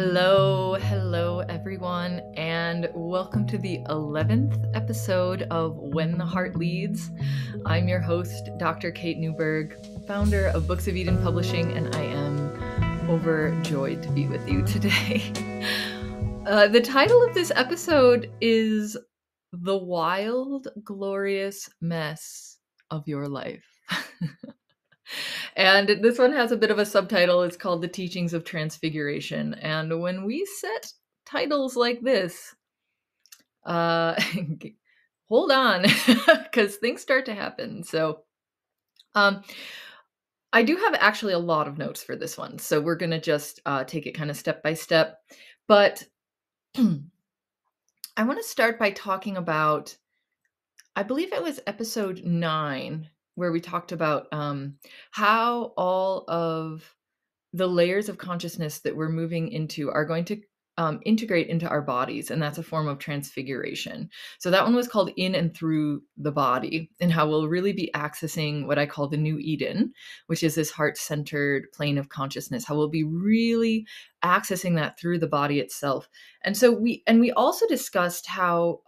Hello, everyone, and welcome to the 11th episode of When the Heart Leads. I'm your host, Dr. Kate Newburgh, founder of Books of Eden Publishing, and I am overjoyed to be with you today. The title of this episode is The Wild, Glorious Mess of Your Life. And this one has a bit of a subtitle. It's called The Teachings of Transfiguration. And when we set titles like this, hold on, because things start to happen. So I do have actually a lot of notes for this one. So we're going to just take it kind of step by step. But I want to start by talking about, I believe it was episode 9, where we talked about how all of the layers of consciousness that we're moving into are going to integrate into our bodies. And that's a form of transfiguration. So that one was called In and Through the Body, and how we'll really be accessing what I call the new Eden, which is this heart-centered plane of consciousness, how we'll be really accessing that through the body itself. And so we also discussed how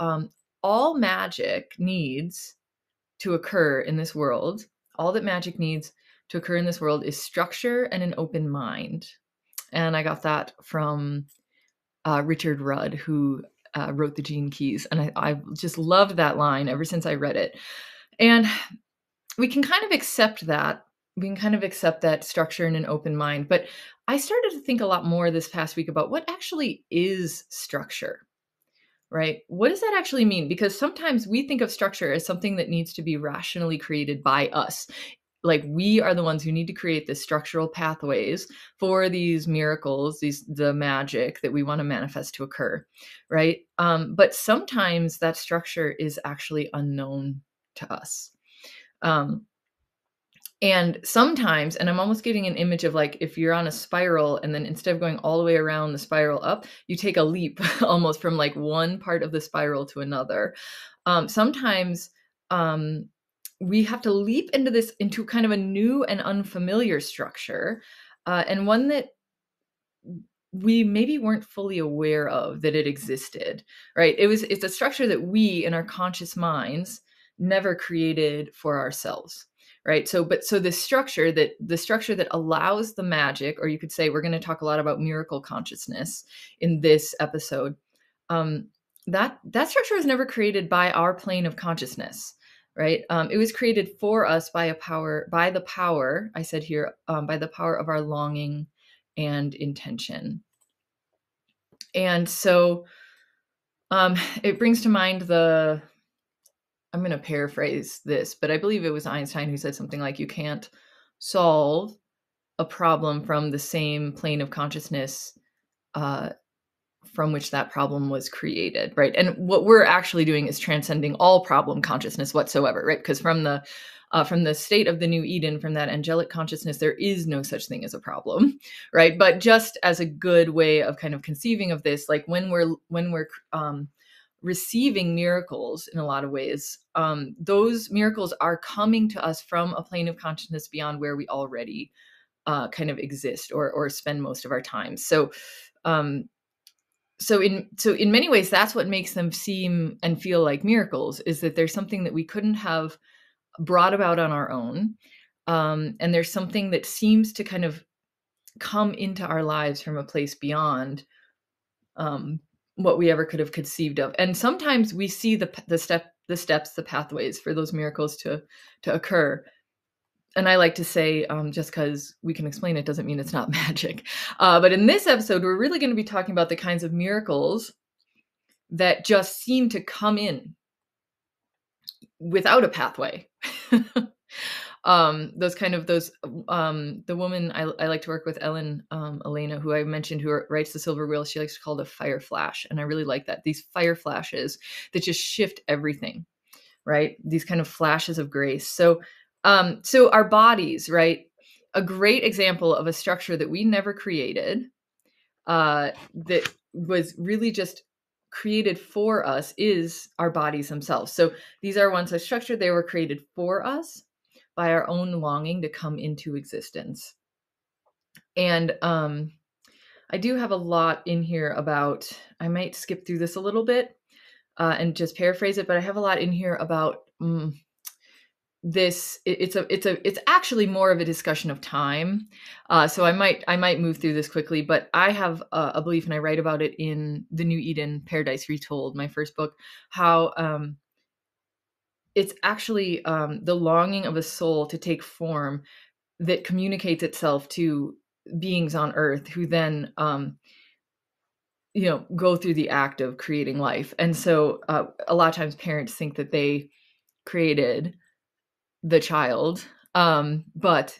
all magic needs to occur in this world, all that magic needs to occur in this world is structure and an open mind. And I got that from Richard Rudd, who wrote the Gene Keys. And I just loved that line ever since I read it. And we can kind of accept that. We can kind of accept that structure and an open mind. But I started to think a lot more this past week about what actually is structure. Right? What does that actually mean? Because sometimes we think of structure as something that needs to be rationally created by us. Like we are the ones who need to create the structural pathways for these miracles, the magic that we want to manifest to occur, right? But sometimes that structure is actually unknown to us. And sometimes, and I'm almost getting an image of like if you're on a spiral and then instead of going all the way around the spiral up, you take a leap almost from like one part of the spiral to another. Sometimes we have to leap into kind of a new and unfamiliar structure, and one that we maybe weren't fully aware of that it existed, right? It's a structure that we in our conscious minds never created for ourselves. Right. So the structure that allows the magic, or you could say we're going to talk a lot about miracle consciousness in this episode. That structure was never created by our plane of consciousness. Right. It was created for us by the power, I said here, by the power of our longing and intention. And so it brings to mind I'm going to paraphrase this, but I believe it was Einstein who said something like, you can't solve a problem from the same plane of consciousness from which that problem was created, right? And what we're actually doing is transcending all problem consciousness whatsoever, right? Because from the state of the new Eden, from that angelic consciousness, there is no such thing as a problem, right? But just as a good way of kind of conceiving of this, like when we're receiving miracles in a lot of ways, those miracles are coming to us from a plane of consciousness beyond where we already kind of exist or spend most of our time. So in many ways, that's what makes them seem and feel like miracles, is that there's something that we couldn't have brought about on our own. And there's something that seems to kind of come into our lives from a place beyond what we ever could have conceived of. And sometimes we see the steps, the pathways for those miracles to occur. And I like to say, just because we can explain it doesn't mean it's not magic. But in this episode, we're really going to be talking about the kinds of miracles that just seem to come in without a pathway. The woman I like to work with, Ellen Elena, who I mentioned, who writes The Silver Wheel, she likes to call it a fire flash. And I really like that. These fire flashes that just shift everything, right? These kind of flashes of grace. So our bodies, right? A great example of a structure that we never created, that was really just created for us, is our bodies themselves. So these are once a structure, they were created for us by our own longing to come into existence. And I do have a lot in here about, I might skip through this a little bit and just paraphrase it, but I have a lot in here about this. It's actually more of a discussion of time. So I might move through this quickly, but I have a belief, and I write about it in The New Eden, Paradise Retold, my first book, how it's actually the longing of a soul to take form that communicates itself to beings on earth, who then go through the act of creating life. And so a lot of times parents think that they created the child, but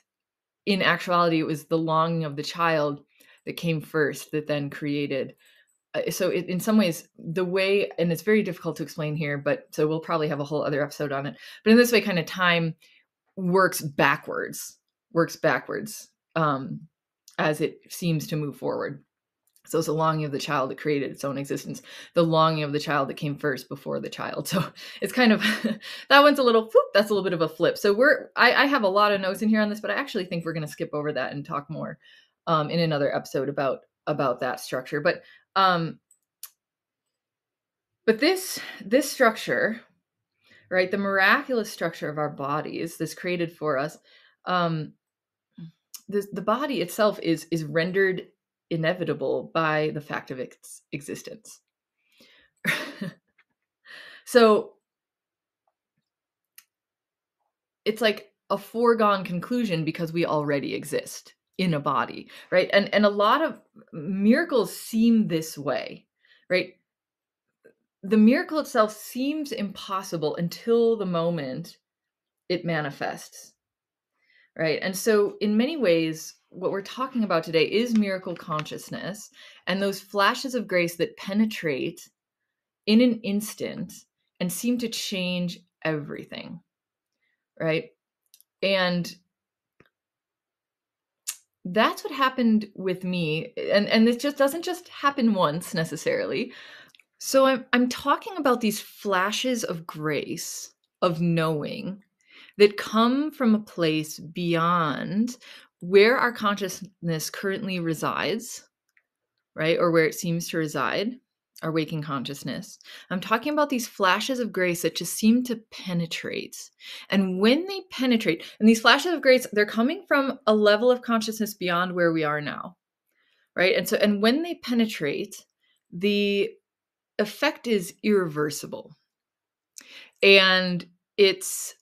in actuality it was the longing of the child that came first, that then created. So in some ways, the way, and it's very difficult to explain here, but so we'll probably have a whole other episode on it, but in this way, kind of time works backwards, as it seems to move forward. So it's the longing of the child that created its own existence, the longing of the child that came first before the child. So it's kind of, that one's a little, that's a little bit of a flip. So I have a lot of notes in here on this, but I actually think we're going to skip over that and talk more in another episode about that structure. But this structure, right, the miraculous structure of our bodies, this created for us, the body itself is rendered inevitable by the fact of its existence. So it's like a foregone conclusion because we already exist in a body, right? And a lot of miracles seem this way, right? The miracle itself seems impossible until the moment it manifests, right? And so in many ways, what we're talking about today is miracle consciousness, and those flashes of grace that penetrate in an instant and seem to change everything, right? And that's what happened with me. And this just doesn't just happen once necessarily. So I'm talking about these flashes of grace, of knowing, that come from a place beyond where our consciousness currently resides, right? Or where it seems to reside, our waking consciousness. I'm talking about these flashes of grace that just seem to penetrate. And when they penetrate, and these flashes of grace, they're coming from a level of consciousness beyond where we are now, right? And when they penetrate, the effect is irreversible. And it's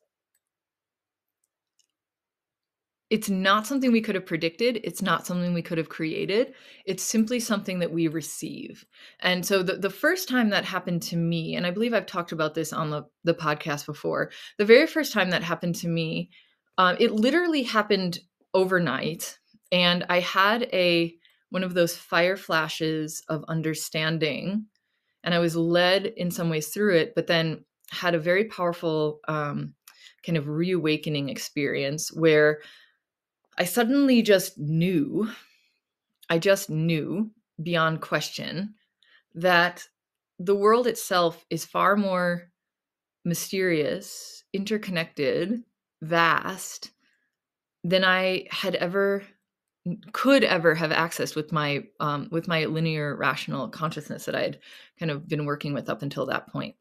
not something we could have predicted. It's not something we could have created. It's simply something that we receive. And so the first time that happened to me, and I believe I've talked about this on the podcast before, the very first time that happened to me, it literally happened overnight. And I had one of those fire flashes of understanding, and I was led in some ways through it, but then had a very powerful kind of reawakening experience where I suddenly just knew, beyond question, that the world itself is far more mysterious, interconnected, vast than I could ever have accessed with my linear rational consciousness that I had kind of been working with up until that point.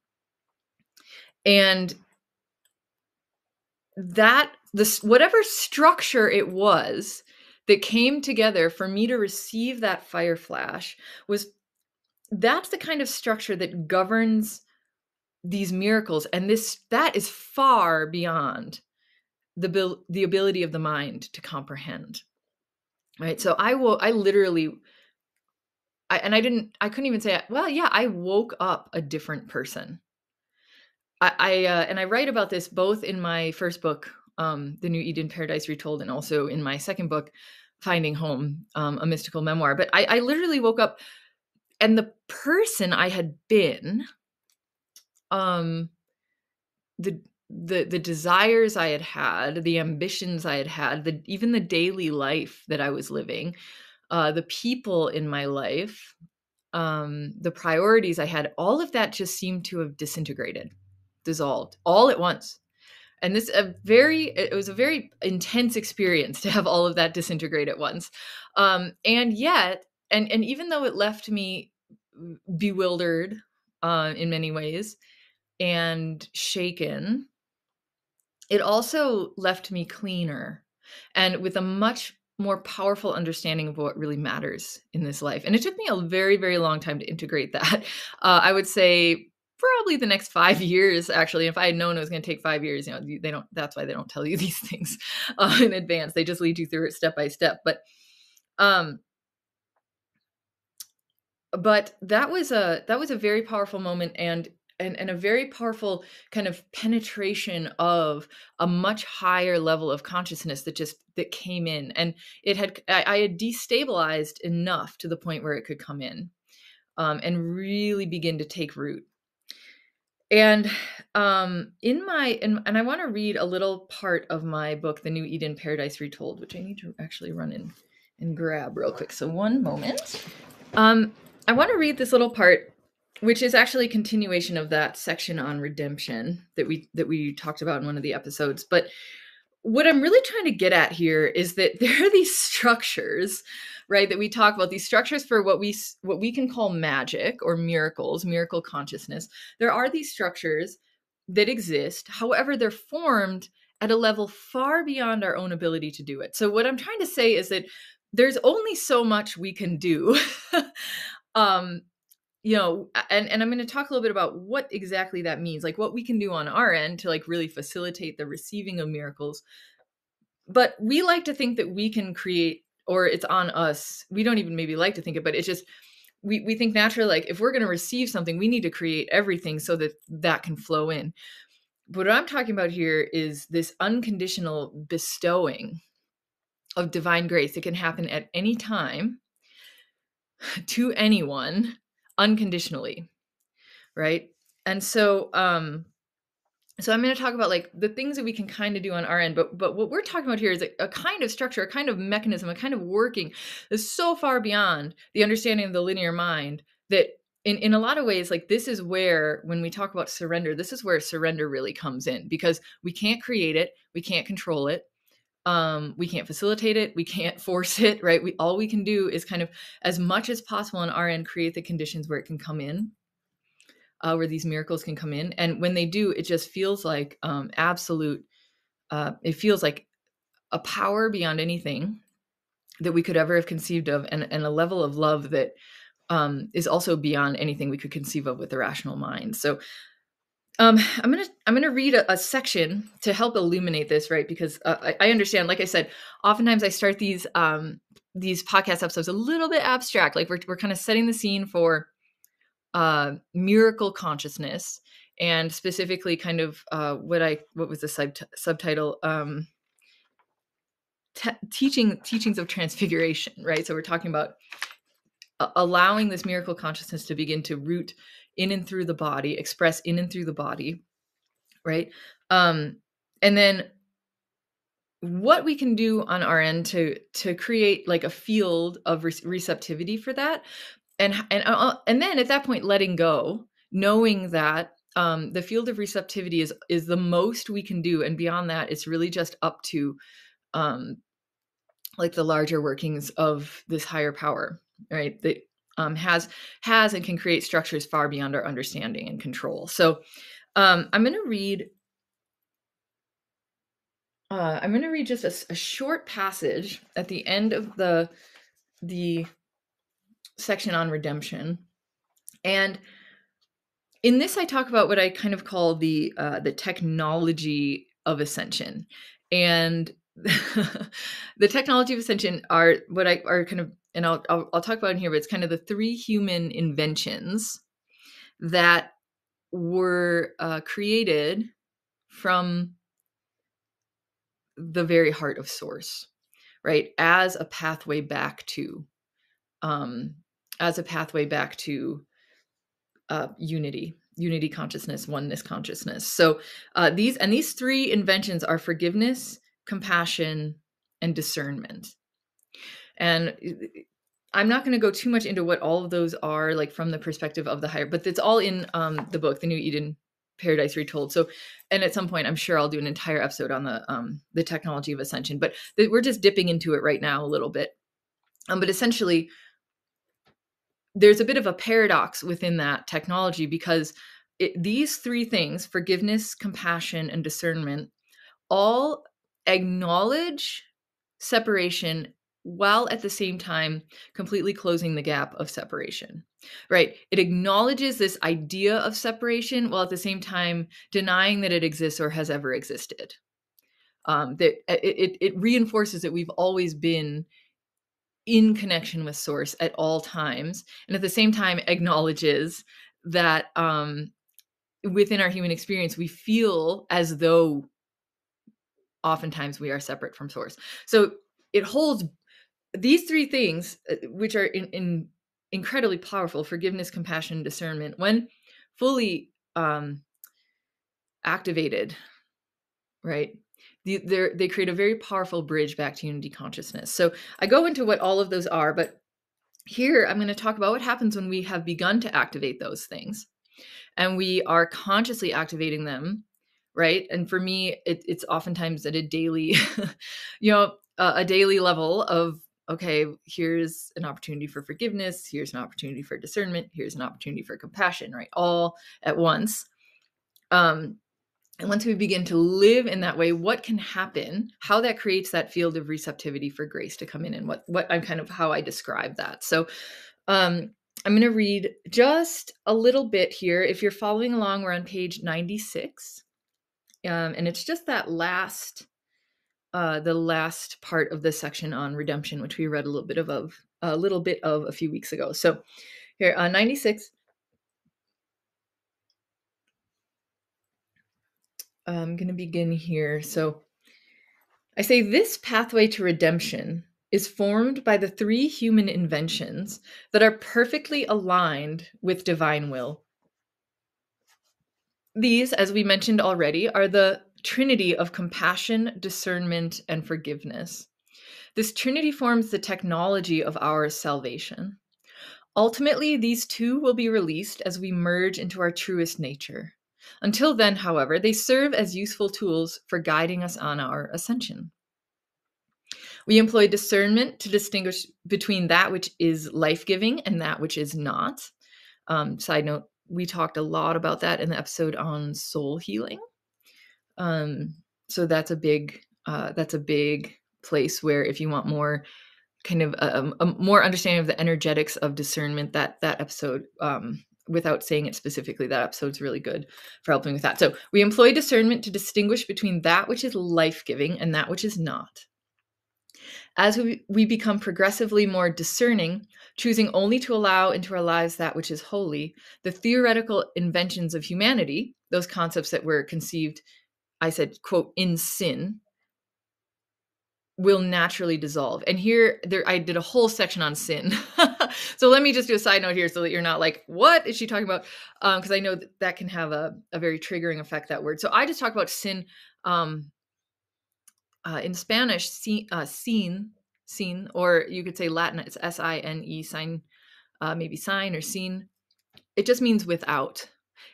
And that whatever structure it was that came together for me to receive that fire flash, that's the kind of structure that governs these miracles. And that is far beyond the ability of the mind to comprehend, right? So I couldn't even say, well, yeah, I woke up a different person. And I write about this both in my first book, The New Eden, Paradise Retold, and also in my second book, Finding Home, a mystical memoir. But I literally woke up, and the person I had been, the desires I had, the ambitions I had, even the daily life that I was living, the people in my life, the priorities I had, all of that just seemed to have disintegrated, dissolved all at once. And it was a very intense experience to have all of that disintegrate at once. And yet, and even though it left me bewildered in many ways and shaken, it also left me cleaner and with a much more powerful understanding of what really matters in this life. And it took me a very, very long time to integrate that. I would say probably the next 5 years, actually. If I had known it was going to take 5 years, they don't, that's why they don't tell you these things in advance. They just lead you through it step by step. Um, but that was a very powerful moment, and a very powerful kind of penetration of a much higher level of consciousness that came in, and I had destabilized enough to the point where it could come in, and really begin to take root. And and I want to read a little part of my book, The New Eden Paradise Retold, which I need to actually run in and grab real quick. So one moment. I want to read this little part, which is actually a continuation of that section on redemption that we talked about in one of the episodes. But what I'm really trying to get at here is that there are these structures, right, that we talk about, these structures for what we can call magic or miracles, miracle consciousness. There are these structures that exist. However, they're formed at a level far beyond our own ability to do it. So what I'm trying to say is that there's only so much we can do. And I'm going to talk a little bit about what exactly that means, like what we can do on our end to like really facilitate the receiving of miracles. But we like to think that we can create, or it's on us. We don't even maybe like to think it, but it's just, we think naturally, like if we're going to receive something, we need to create everything so that that can flow in. But what I'm talking about here is this unconditional bestowing of divine grace. It can happen at any time to anyone unconditionally, right? And so I'm going to talk about like the things that we can kind of do on our end, but what we're talking about here is a kind of structure, a kind of mechanism, a kind of working that's so far beyond the understanding of the linear mind that in a lot of ways, like this is where, when we talk about surrender, this is where surrender really comes in, because we can't create it, we can't control it, we can't facilitate it, we can't force it, right? All we can do is kind of, as much as possible on our end, create the conditions where it can come in, where these miracles can come in. And when they do, it just feels like absolute, it feels like a power beyond anything that we could ever have conceived of, and a level of love that is also beyond anything we could conceive of with the rational mind. So I'm gonna read a section to help illuminate this, right? Because I understand, like I said, oftentimes I start these podcast episodes a little bit abstract, like we're kind of setting the scene for miracle consciousness, and specifically kind of what was the subtitle, teachings of transfiguration, right? So we're talking about allowing this miracle consciousness to begin to root in and through the body, express in and through the body, right? And then what we can do on our end to create like a field of receptivity for that, and then at that point letting go, knowing that the field of receptivity is the most we can do, and beyond that it's really just up to like the larger workings of this higher power, right, that has and can create structures far beyond our understanding and control. So I'm going to read just a short passage at the end of the section on redemption. And in this, I talk about what I kind of call the technology of ascension. And the technology of ascension are what are kind of, and I'll talk about in here, but it's kind of the 3 human inventions that were created from the very heart of source, right? As a pathway back to unity consciousness, oneness consciousness. So these 3 inventions are forgiveness, compassion, and discernment. And I'm not going to go too much into what all of those are, like from the perspective of the higher, but it's all in the book, The New Eden Paradise Retold. So, and at some point, I'm sure I'll do an entire episode on the technology of ascension, but we're just dipping into it right now a little bit. But essentially, there's a bit of a paradox within that technology because these three things, forgiveness, compassion, and discernment, all acknowledge separation while at the same time completely closing the gap of separation, right? It acknowledges this idea of separation while at the same time denying that it exists or has ever existed. That it reinforces that we've always been in connection with source at all times, and at the same time acknowledges that within our human experience we feel as though oftentimes we are separate from source. So it holds these three things, which are incredibly powerful: forgiveness, compassion, discernment, when fully activated, right? They create a very powerful bridge back to unity consciousness. So I go into what all of those are, but here I'm going to talk about what happens when we have begun to activate those things and we are consciously activating them, right? And for me, it's oftentimes at a daily, a daily level of, okay, here's an opportunity for forgiveness, here's an opportunity for discernment, here's an opportunity for compassion, right? All at once. And once we begin to live in that way, what can happen, how that creates that field of receptivity for grace to come in, and what I'm kind of how I describe that. So I'm going to read just a little bit here. If you're following along, we're on page 96. And it's just that the last part of this section on redemption, which we read a little bit of a few weeks ago. So here, 96. I'm going to begin here. So I say this pathway to redemption is formed by the three human inventions that are perfectly aligned with divine will. These, as we mentioned already, are the trinity of compassion, discernment, and forgiveness. This trinity forms the technology of our salvation. Ultimately, these two will be released as we merge into our truest nature. Until then, however, they serve as useful tools for guiding us on our ascension. We employ discernment to distinguish between that which is life-giving and that which is not. Side note, we talked a lot about that in the episode on soul healing. So that's a big place where if you want more kind of a more understanding of the energetics of discernment, that episode, without saying it specifically, that episode's really good for helping with that. So we employ discernment to distinguish between that which is life-giving and that which is not. As we become progressively more discerning, choosing only to allow into our lives that which is holy, the theoretical inventions of humanity, those concepts that were conceived, I said, quote, in sin, will naturally dissolve. And here, I did a whole section on sin. So let me just do a side note here so that you're not like, what is she talking about? Because I know that can have a very triggering effect, that word. So I just talk about sin. In Spanish, sin, or you could say Latin, it's S-I-N-E, sign, maybe sign or sin. It just means without.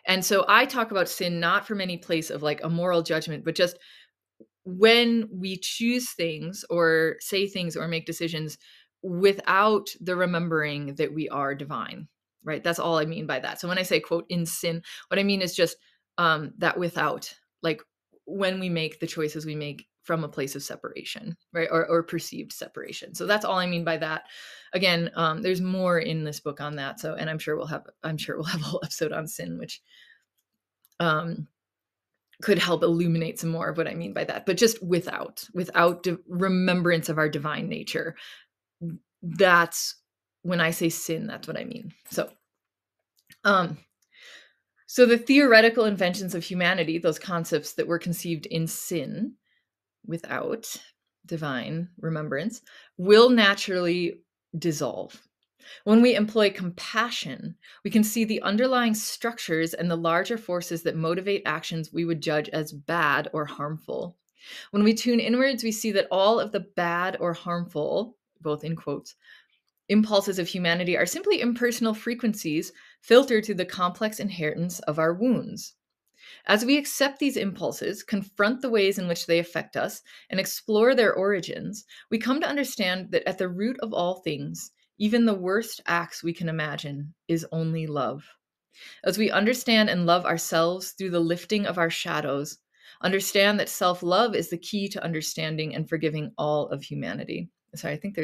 And so I talk about sin not from any place of like a moral judgment, but just when we choose things or say things or make decisions without the remembering that we are divine, right? That's all I mean by that. So when I say, quote, in sin, what I mean is just that without, like when we make the choices we make from a place of separation, right? Or perceived separation. So that's all I mean by that. Again, there's more in this book on that. So, and I'm sure we'll have a whole episode on sin, which could help illuminate some more of what I mean by that. But just without remembrance of our divine nature. That's when I say sin, that's what I mean. So, so the theoretical inventions of humanity, those concepts that were conceived in sin, without divine remembrance, will naturally dissolve. When we employ compassion, we can see the underlying structures and the larger forces that motivate actions we would judge as bad or harmful. When we tune inwards, we see that all of the bad or harmful, both in quotes, impulses of humanity are simply impersonal frequencies filtered through the complex inheritance of our wounds. As we accept these impulses, confront the ways in which they affect us, and explore their origins, we come to understand that at the root of all things, Even the worst acts we can imagine is only love. As we understand and love ourselves through the lifting of our shadows, understand that self-love is the key to understanding and forgiving all of humanity. Sorry, I think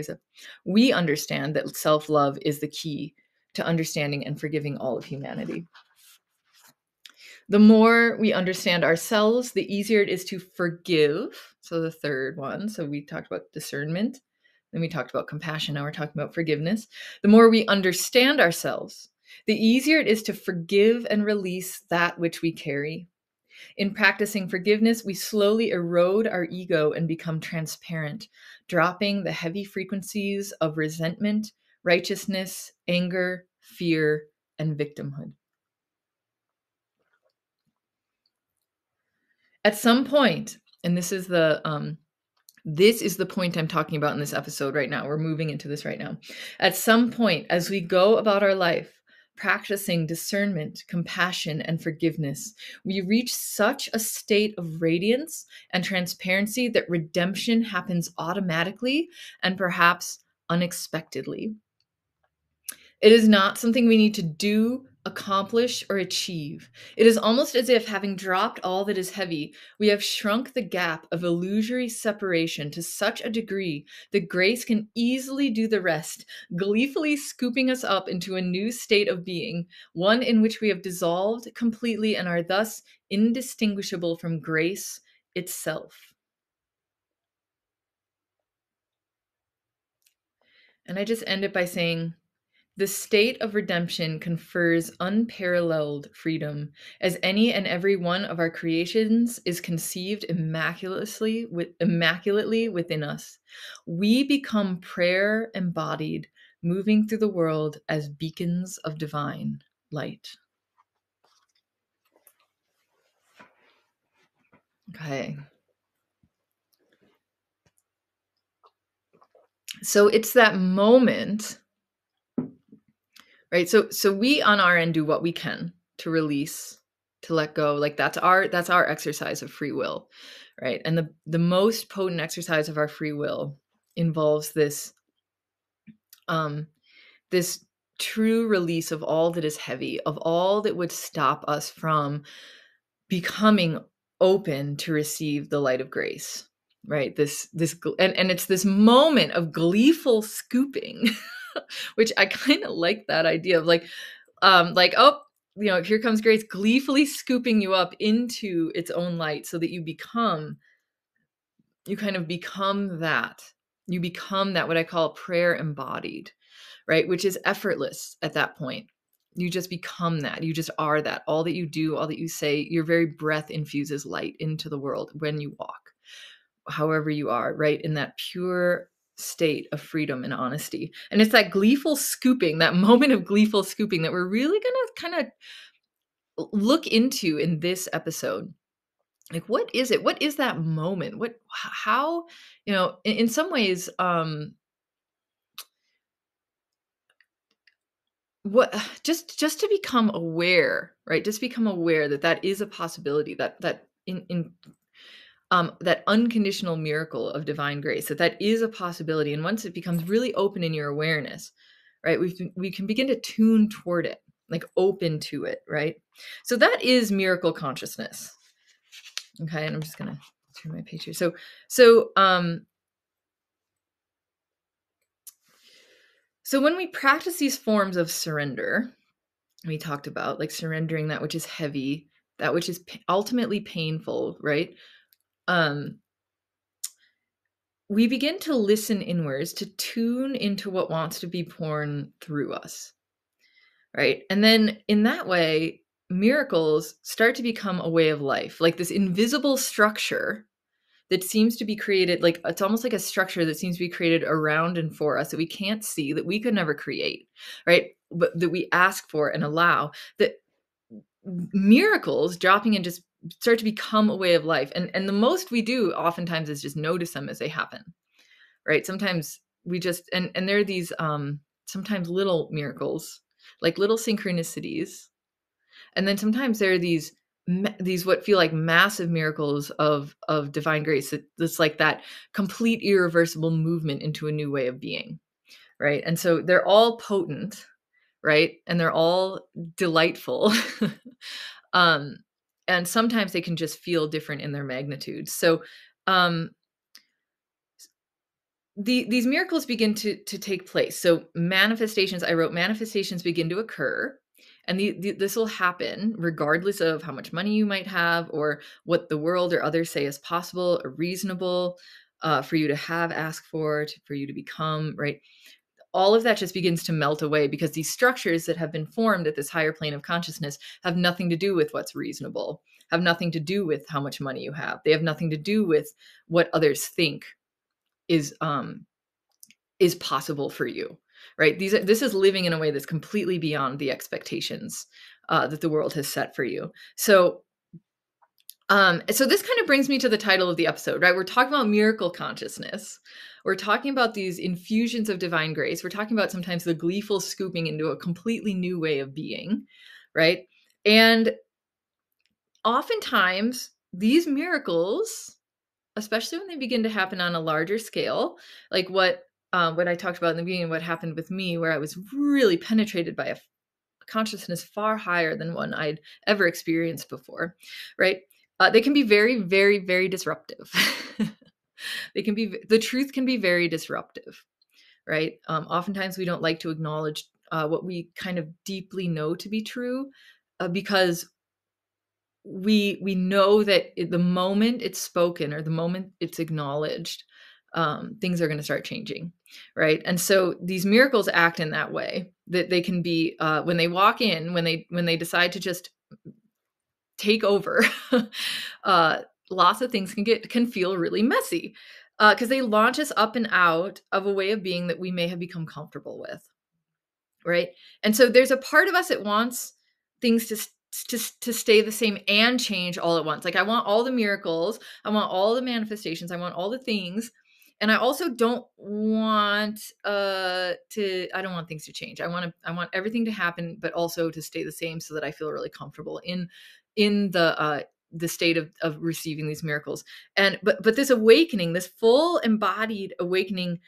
we understand that self-love is the key to understanding and forgiving all of humanity. The more we understand ourselves, the easier it is to forgive. So the third one. So we talked about discernment. Then we talked about compassion. Now we're talking about forgiveness. The more we understand ourselves, the easier it is to forgive and release that which we carry. In practicing forgiveness, we slowly erode our ego and become transparent, dropping the heavy frequencies of resentment, righteousness, anger, fear, and victimhood. At some point, and this is the point I'm talking about in this episode right now. We're moving into this right now. At some point, as we go about our life, practicing discernment, compassion, and forgiveness, we reach such a state of radiance and transparency that redemption happens automatically and perhaps unexpectedly. It is not something we need to do, accomplish, or achieve. It is almost as if, having dropped all that is heavy, we have shrunk the gap of illusory separation to such a degree that grace can easily do the rest, gleefully scooping us up into a new state of being, one in which we have dissolved completely and are thus indistinguishable from grace itself. And I just end it by saying, the state of redemption confers unparalleled freedom, as any and every one of our creations is conceived immaculately within us. We become prayer embodied, moving through the world as beacons of divine light. Okay. So it's that moment, right? So we on our end do what we can to release, to let go. Like that's our exercise of free will, right? And the most potent exercise of our free will involves this this true release of all that is heavy, of all that would stop us from becoming open to receive the light of grace, right? And it's this moment of gleeful scooping, which I kind of like that idea of oh, here comes grace gleefully scooping you up into its own light so that you kind of become that. You become that, what I call prayer embodied, right? Which is effortless at that point. You just become that. You just are that. All that you do, all that you say, your very breath infuses light into the world when you walk, however you are, right? In that pure state of freedom and honesty. And it's that gleeful scooping, that moment of gleeful scooping that we're really going to kind of look into in this episode. Like, what is it? What is that moment? How, in some ways, what just to become aware, right? Just become aware that is a possibility, that in that unconditional miracle of divine grace, that is a possibility. And once it becomes really open in your awareness, right, we can begin to tune toward it, like open to it, right? So that is miracle consciousness. Okay, and I'm just gonna turn my page here. So when we practice these forms of surrender, we talked about like surrendering that which is heavy, that which is ultimately painful, right? We begin to listen inwards, to tune into what wants to be born through us, right? And then in that way, miracles start to become a way of life, like this invisible structure that seems to be created, like it's almost like a structure that seems to be created around and for us that we can't see, that we could never create, right? But that we ask for and allow, that miracles dropping in just start to become a way of life. And the most we do oftentimes is just notice them as they happen, right? Sometimes we just, and there are these sometimes little miracles, like little synchronicities. And then sometimes there are these what feel like massive miracles of divine grace. That's like that complete irreversible movement into a new way of being, right? And so they're all potent, right? And they're all delightful. um, and sometimes they can just feel different in their magnitude. So um, these miracles begin to take place. So manifestations, I wrote, manifestations begin to occur. And this will happen regardless of how much money you might have or what the world or others say is possible or reasonable for you to have, ask for you to become, right? All of that just begins to melt away because these structures that have been formed at this higher plane of consciousness have nothing to do with what's reasonable, have nothing to do with how much money you have. They have nothing to do with what others think is possible for you, right? This is living in a way that's completely beyond the expectations that the world has set for you. So this kind of brings me to the title of the episode, right? We're talking about miracle consciousness. We're talking about these infusions of divine grace. We're talking about sometimes the gleeful scooping into a completely new way of being, right? And oftentimes these miracles, especially when they begin to happen on a larger scale, like what I talked about in the beginning, what happened with me, where I was really penetrated by a consciousness far higher than one I'd ever experienced before, right? They can be very, very, very disruptive. The truth can be very disruptive, right? Oftentimes we don't like to acknowledge what we kind of deeply know to be true because we know that the moment it's spoken or the moment it's acknowledged, things are going to start changing, right? And so these miracles act in that way, that they can be when they walk in, when they decide to just take over. uh, Lots of things can feel really messy because they launch us up and out of a way of being that we may have become comfortable with, right? And so there's a part of us that wants things to stay the same and change all at once. Like I want all the miracles, I want all the manifestations, I want all the things, and I also don't want I don't want things to change. I want everything to happen, but also to stay the same so that I feel really comfortable in the state of receiving these miracles. And but this awakening, this full embodied awakening,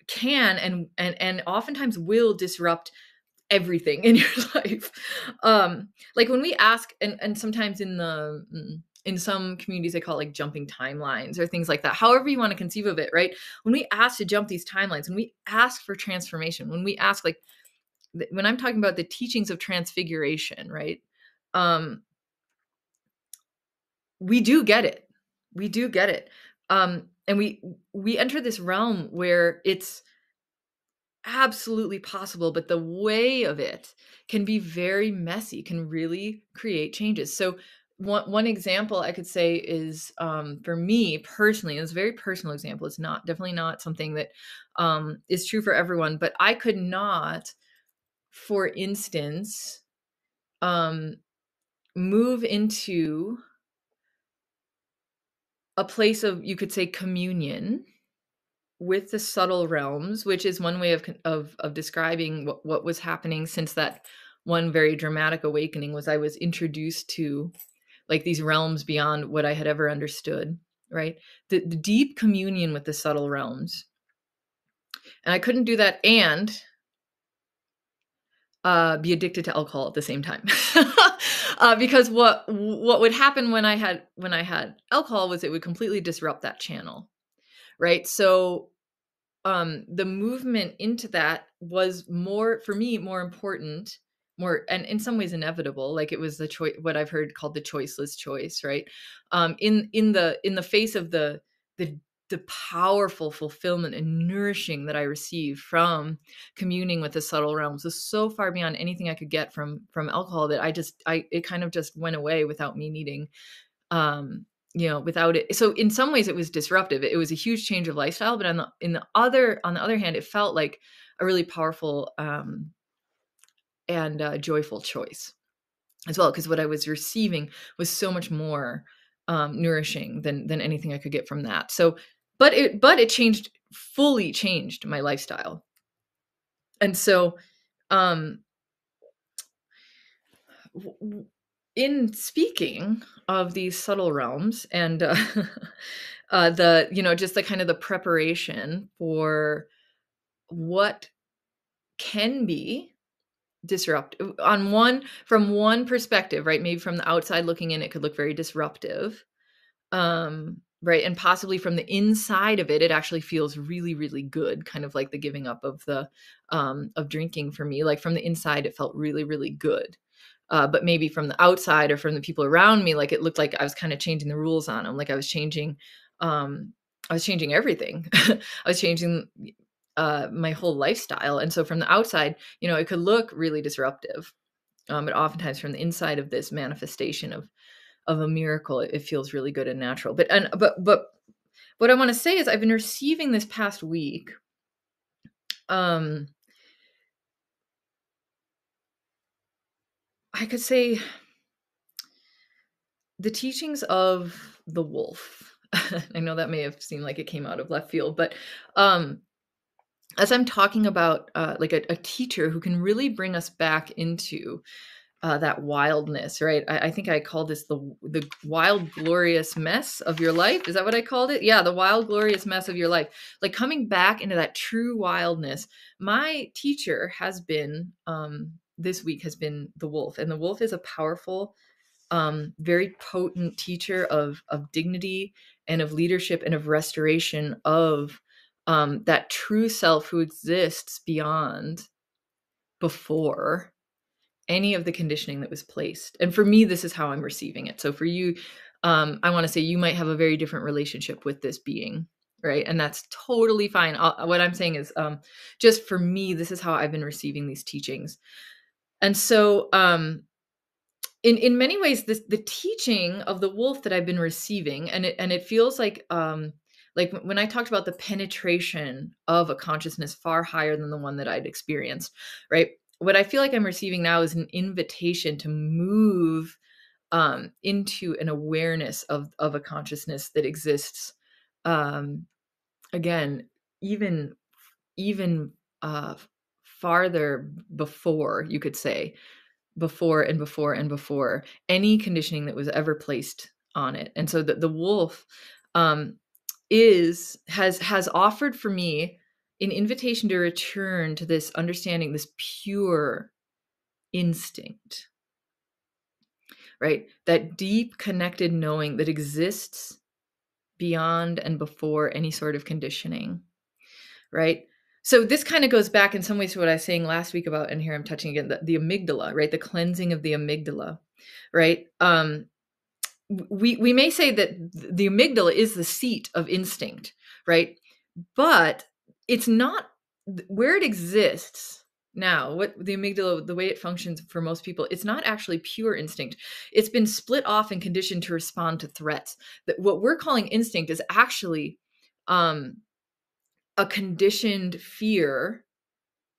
can and oftentimes will disrupt everything in your life. Like when we ask, and sometimes in some communities they call it like jumping timelines or things like that, however you want to conceive of it, right? When we ask to jump these timelines, when we ask for transformation, when we ask, like when I'm talking about the teachings of transfiguration, right? um we do get it. We do get it. And we enter this realm where it's absolutely possible, but the way of it can be very messy, can really create changes. So one example I could say is, for me personally, it's a very personal example. It's not definitely not something that is true for everyone, but I could not, for instance, um, move into a place of, you could say, communion with the subtle realms, which is one way of describing what was happening since that one very dramatic awakening. Was I was introduced to like these realms beyond what I had ever understood, right? The deep communion with the subtle realms. And I couldn't do that and be addicted to alcohol at the same time. Because what would happen when I had alcohol was it would completely disrupt that channel, right? So the movement into that was more, for me, more important, more, and in some ways inevitable. Like it was the choice, what I've heard called the choiceless choice, right? In the face of the the powerful fulfillment and nourishing that I received from communing with the subtle realms was so far beyond anything I could get from alcohol that it kind of just went away without me needing, without it. So in some ways it was disruptive. It was a huge change of lifestyle, but on the other hand, it felt like a really powerful and joyful choice as well, because what I was receiving was so much more nourishing than anything I could get from that. So, but it fully changed my lifestyle. And so, um, in speaking of these subtle realms and just the kind of the preparation for what can be disruptive from one perspective, right? Maybe from the outside looking in, it could look very disruptive. Right. And possibly from the inside of it, it actually feels really, really good, kind of like the giving up of the of drinking for me. Like from the inside, it felt really, really good. But maybe from the outside or from the people around me, like it looked like I was kind of changing the rules on them. Like I was changing everything. I was changing my whole lifestyle. And so from the outside, it could look really disruptive. But oftentimes from the inside of this manifestation of a miracle, it feels really good and natural. But what I want to say is I've been receiving this past week, um, I could say the teachings of the wolf. I know that may have seemed like it came out of left field, but as I'm talking about like a teacher who can really bring us back into that wildness, right? I think I called this the wild, glorious mess of your life. Is that what I called it? Yeah, the wild, glorious mess of your life. Like coming back into that true wildness. My teacher has been, this week has been the wolf. And the wolf is a powerful, very potent teacher of dignity and of leadership and of restoration of that true self who exists beyond, before any of the conditioning that was placed. And for me, this is how I'm receiving it. So for you, I want to say you might have a very different relationship with this being, right? And that's totally fine. What I'm saying is, just for me, this is how I've been receiving these teachings. And so, in many ways, the teaching of the wolf that I've been receiving, and it feels like when I talked about the penetration of a consciousness far higher than the one that I'd experienced, right? What I feel like I'm receiving now is an invitation to move into an awareness of a consciousness that exists, um, again, even even farther before, you could say, before any conditioning that was ever placed on it. And so the wolf um, has offered for me an invitation to return to this understanding, this pure instinct, right? That deep connected knowing that exists beyond and before any sort of conditioning, right? So this kind of goes back in some ways to what I was saying last week about, and here I'm touching again, the amygdala, right? The cleansing of the amygdala, right? We may say that the amygdala is the seat of instinct, right? But it's not where it exists now. What the amygdala, the way it functions for most people, it's not actually pure instinct. It's been split off and conditioned to respond to threats. That what we're calling instinct is actually um, a conditioned fear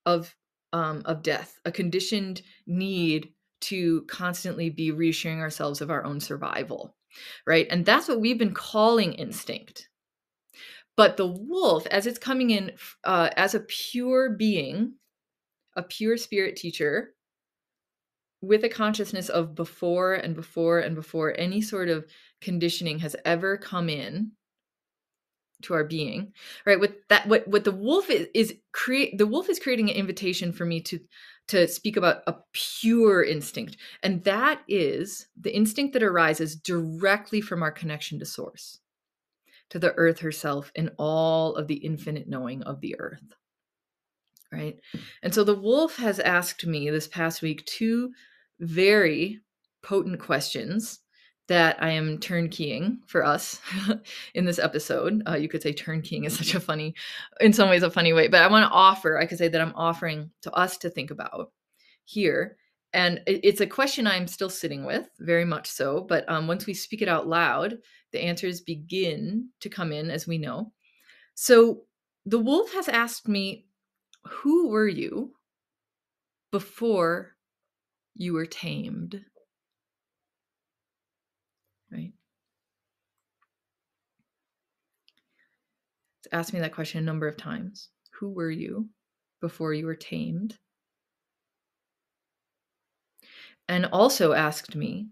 of death, a conditioned need to constantly be reassuring ourselves of our own survival, right? And that's what we've been calling instinct. But the wolf, as it's coming in as a pure being, a pure spirit teacher with a consciousness of before and before and before any sort of conditioning has ever come in to our being, right? What the wolf the wolf is creating an invitation for me to speak about a pure instinct, and that is the instinct that arises directly from our connection to source, to the earth herself and all of the infinite knowing of the earth, right? And so the wolf has asked me this past week two very potent questions that I am turnkeying for us in this episode. You could say turnkeying is such a funny, in some ways, a funny way, but I could say that I'm offering to us to think about here. And it's a question I'm still sitting with, very much so. But once we speak it out loud, the answers begin to come in, as we know. So the wolf has asked me, who were you before you were tamed? Right? It's asked me that question a number of times. Who were you before you were tamed? And also asked me,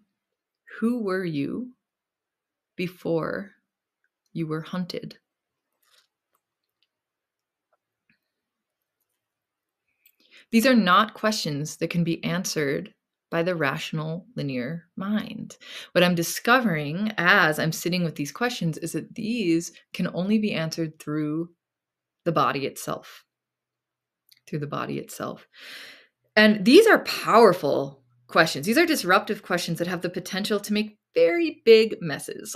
who were you before you were hunted? These are not questions that can be answered by the rational linear mind. What I'm discovering as I'm sitting with these questions is that these can only be answered through the body itself. Through the body itself. And these are powerful questions. These are disruptive questions that have the potential to make very big messes.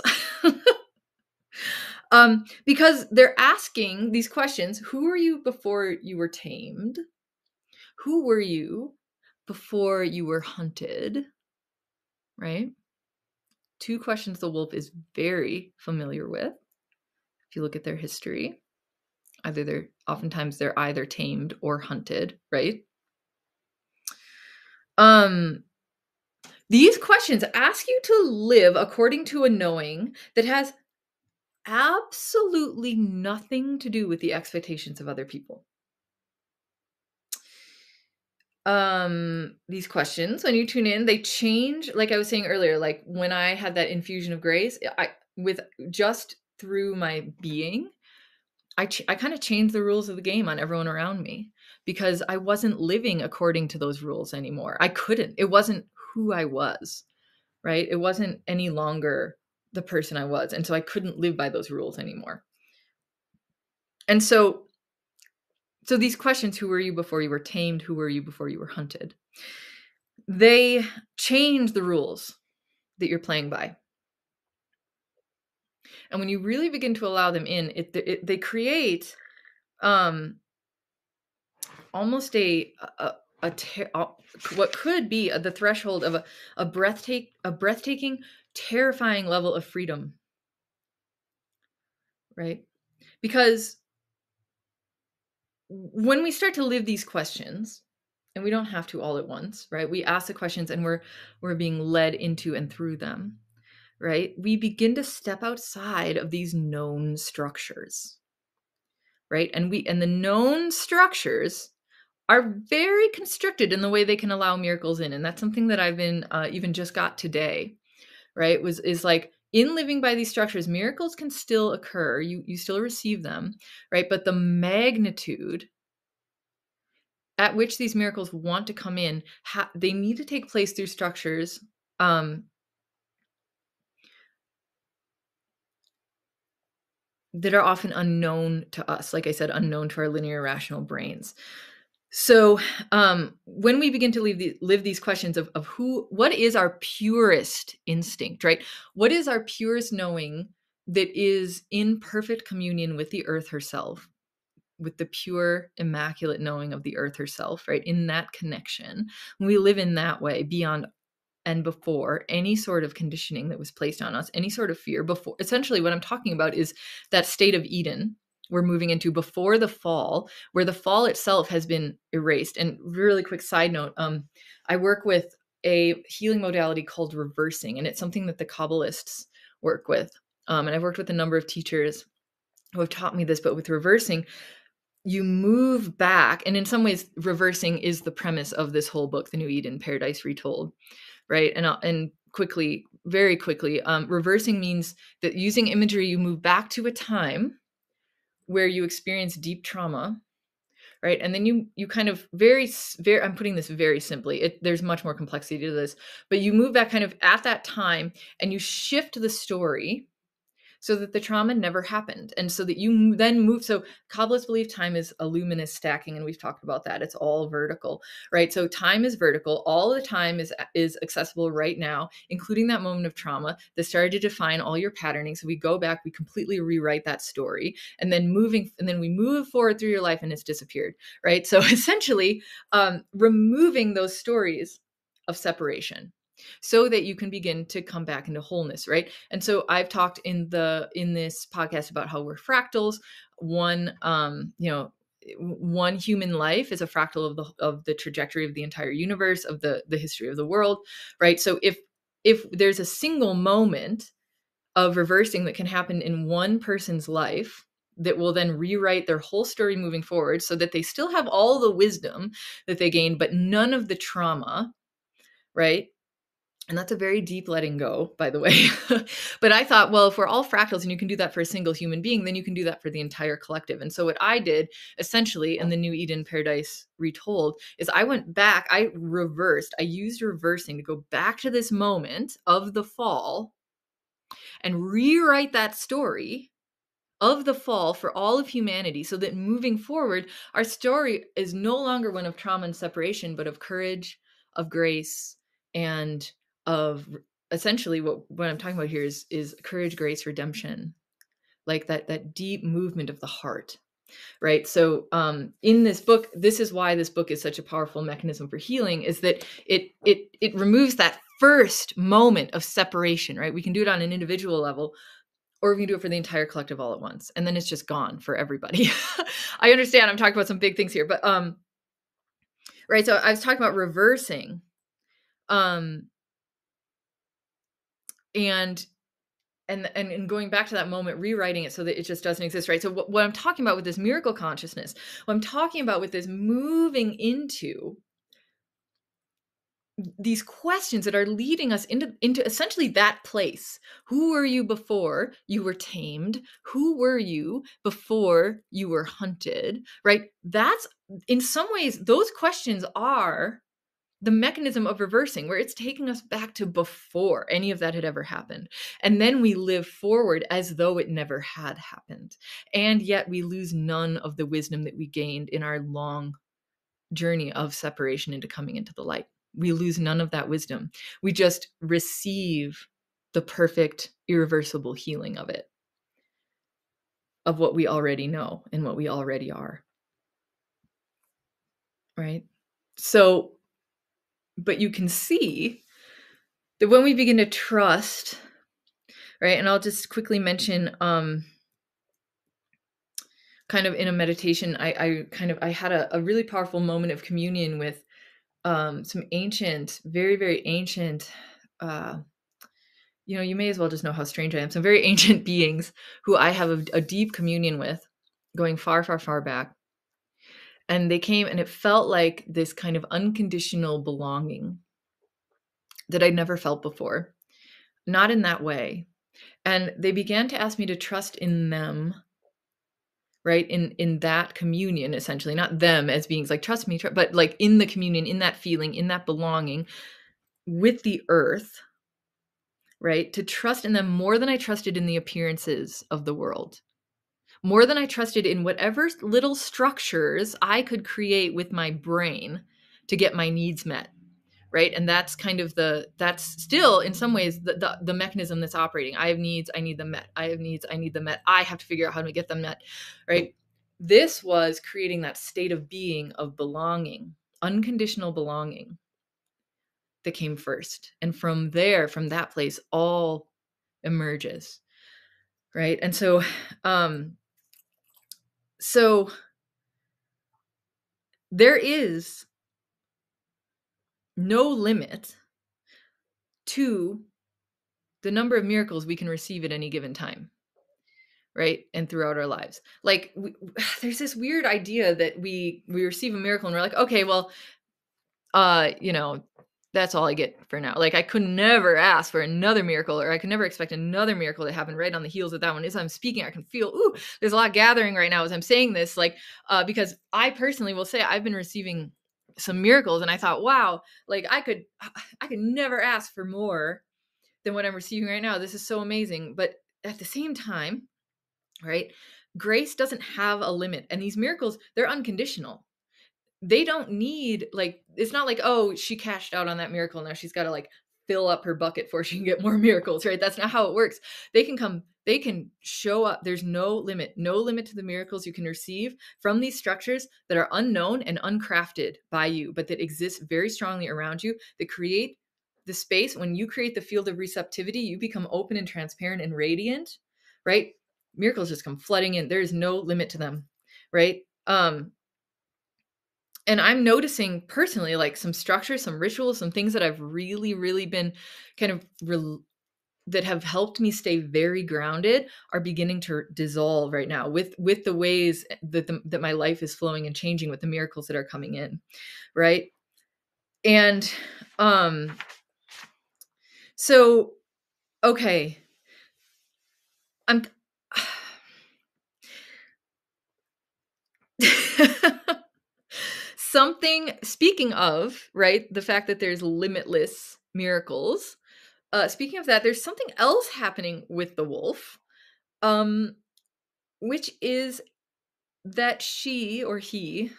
Because they're asking these questions. Who were you before you were tamed? Who were you before you were hunted? Right? Two questions the wolf is very familiar with. If you look at their history, oftentimes they're either tamed or hunted, right? These questions ask you to live according to a knowing that has absolutely nothing to do with the expectations of other people. These questions, when you tune in, they change, like I was saying earlier, like when I had that infusion of grace, with just through my being, I kind of changed the rules of the game on everyone around me, because I wasn't living according to those rules anymore. I couldn't. It wasn't who I was, right? It wasn't any longer the person I was. And so I couldn't live by those rules anymore. And so these questions, who were you before you were tamed? Who were you before you were hunted? They change the rules that you're playing by. And when you really begin to allow them in, they create almost what could be the threshold of a breathtaking, terrifying level of freedom, right? Because when we start to live these questions, and we don't have to all at once, right? We ask the questions and we're being led into and through them, right? We begin to step outside of these known structures, right? And the known structures are very constricted in the way they can allow miracles in. And that's something that I've been even just got today, right? Is like, in living by these structures, miracles can still occur. You still receive them, right? But the magnitude at which these miracles want to come in, they need to take place through structures that are often unknown to us. Like I said, unknown to our linear rational brains. So when we begin to live these questions of what is our purest instinct, right? What is our purest knowing that is in perfect communion with the earth herself, with the pure, immaculate knowing of the earth herself, right? In that connection, when we live in that way, beyond and before any sort of conditioning that was placed on us, any sort of fear, before, essentially what I'm talking about is that state of Eden we're moving into before the fall, where the fall itself has been erased. And really quick side note, I work with a healing modality called reversing, and it's something that the Kabbalists work with. And I've worked with a number of teachers who have taught me this, but with reversing, you move back. And in some ways, reversing is the premise of this whole book, The New Eden, Paradise Retold, right? And quickly, very quickly, reversing means that using imagery, you move back to a time where you experience deep trauma, right? And then you kind of very, I'm putting this very simply, there's much more complexity to this, but you move back kind of at that time and you shift the story so that the trauma never happened. And so that you then move. So Kabbalists believe time is a luminous stacking, and we've talked about that. It's all vertical, right? So time is vertical. All the time is accessible right now, including that moment of trauma that started to define all your patterning. So we go back, we completely rewrite that story, and then we move forward through your life and it's disappeared, right? So essentially, removing those stories of separation, so that you can begin to come back into wholeness, right? And so I've talked in this podcast about how we're fractals. One human life is a fractal of the trajectory of the entire universe, of the history of the world, right? So if there's a single moment of reversing that can happen in one person's life that will then rewrite their whole story moving forward, so that they still have all the wisdom that they gained, but none of the trauma, right? And that's a very deep letting go, by the way. But I thought, well, if we're all fractals and you can do that for a single human being, then you can do that for the entire collective. And so what I did essentially in the New Eden Paradise Retold is I went back, I used reversing to go back to this moment of the fall and rewrite that story of the fall for all of humanity, so that moving forward, our story is no longer one of trauma and separation, but of courage, of grace, and of essentially what I'm talking about here is courage, grace, redemption, like that deep movement of the heart. Right. So in this book, this is why this book is such a powerful mechanism for healing, is that it removes that first moment of separation. Right. We can do it on an individual level, or we can do it for the entire collective all at once. And then it's just gone for everybody. I understand I'm talking about some big things here, but right. So I was talking about reversing. And going back to that moment, rewriting it so that it just doesn't exist, right? So what I'm talking about with this miracle consciousness, what I'm talking about with this moving into these questions that are leading us into essentially that place. Who were you before you were tamed? Who were you before you were hunted, right? That's, in some ways, those questions are the mechanism of reversing, where it's taking us back to before any of that had ever happened. And then we live forward as though it never had happened. And yet we lose none of the wisdom that we gained in our long journey of separation into coming into the light. We lose none of that wisdom. We just receive the perfect, irreversible healing of it, of what we already know and what we already are. Right? So, but you can see that when we begin to trust, right? And I'll just quickly mention, kind of in a meditation, I had a really powerful moment of communion with some ancient, very, very ancient, you may as well just know how strange I am. Some very ancient beings who I have a deep communion with, going far, far, far back. And they came, and it felt like this kind of unconditional belonging that I'd never felt before. Not in that way. And they began to ask me to trust in them, right? In that communion, essentially, not them as beings like, trust me, but like in the communion, in that feeling, in that belonging with the earth, right? To trust in them more than I trusted in the appearances of the world, more than I trusted in whatever little structures I could create with my brain to get my needs met. Right. And that's kind of that's still in some ways the mechanism that's operating. I have needs, I need them met. I have needs, I need them met. I have to figure out how to get them met. Right. This was creating that state of being, of belonging, unconditional belonging, that came first. And from there, from that place, all emerges. Right. And so, so there is no limit to the number of miracles we can receive at any given time, right? And throughout our lives. Like there's this weird idea that we receive a miracle and we're like, okay, well, that's all I get for now. Like I could never ask for another miracle, or I could never expect another miracle to happen right on the heels of that one. As I'm speaking, I can feel, there's a lot gathering right now as I'm saying this, like, because I personally will say I've been receiving some miracles, and I thought, wow, like I could never ask for more than what I'm receiving right now. This is so amazing. But at the same time, right, grace doesn't have a limit. And these miracles, they're unconditional. They don't need, like, it's not like, oh, she cashed out on that miracle, now she's got to like fill up her bucket before she can get more miracles, right? That's not how it works. They can show up. There's no limit to the miracles you can receive from these structures that are unknown and uncrafted by you, but that exist very strongly around you, that create the space. When you create the field of receptivity, you become open and transparent and radiant, right? Miracles just come flooding in. There is no limit to them, right? And I'm noticing personally, like some structures, some rituals, some things that I've really, really been kind of that have helped me stay very grounded are beginning to dissolve right now with the ways that my life is flowing and changing with the miracles that are coming in, right? And So, okay, I'm something, speaking of, right, the fact that there's limitless miracles, speaking of that, there's something else happening with the wolf, um, which is that she or he,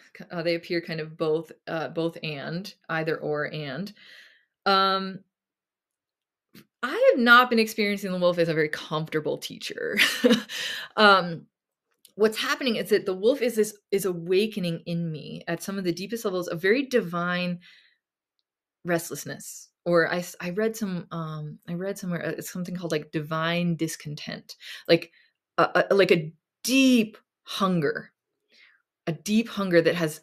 they appear kind of both and, either or and, um, I have not been experiencing the wolf as a very comfortable teacher. um, what's happening is that the wolf is awakening in me at some of the deepest levels of very divine restlessness. Or I read I read somewhere, it's something called like divine discontent, like like deep hunger a deep hunger that has